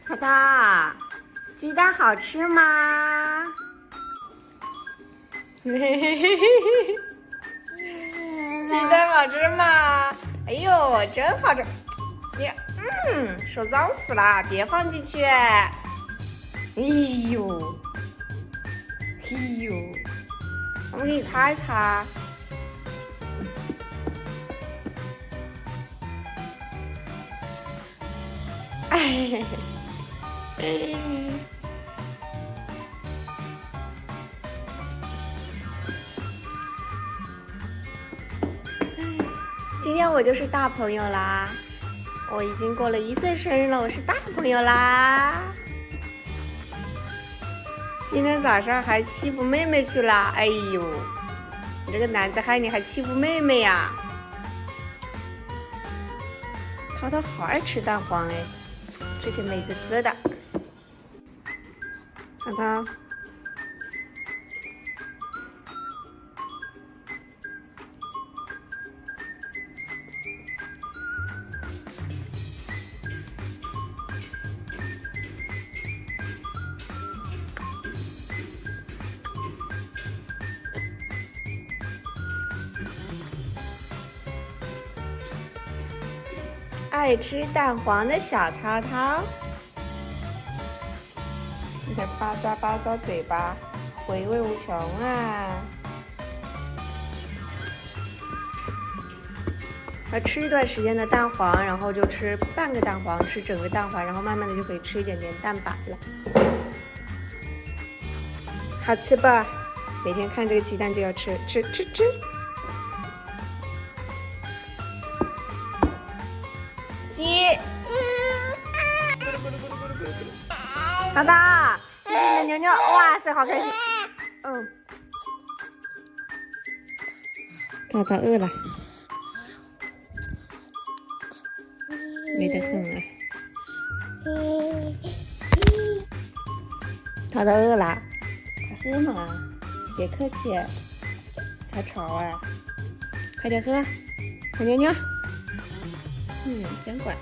淘淘，鸡蛋好吃吗？嘿嘿嘿嘿嘿，鸡蛋好吃吗？哎呦，真好吃！你，手脏死了，别放进去。哎呦，哎呦，我们给你擦一擦。哎。今天我就是大朋友啦，我已经过了1岁生日了，我是大朋友啦。今天早上还欺负妹妹去了，哎呦，你这个男子汉你还欺负妹妹呀？淘淘好爱吃蛋黄哎，吃起美滋滋的。淘淘。爱吃蛋黄的小淘淘，你的巴扎巴扎嘴巴，回味无穷啊！要吃一段时间的蛋黄，然后就吃半个蛋黄，吃整个蛋黄，然后慢慢的就可以吃一点点蛋白了。好吃吧？每天看这个鸡蛋就要吃，吃。鸡，淘淘，这是你的牛牛，哇塞，好开心！淘淘饿了，美得很啊！淘淘饿了，快喝嘛，别客气，还吵啊！快点喝，小牛牛。真乖。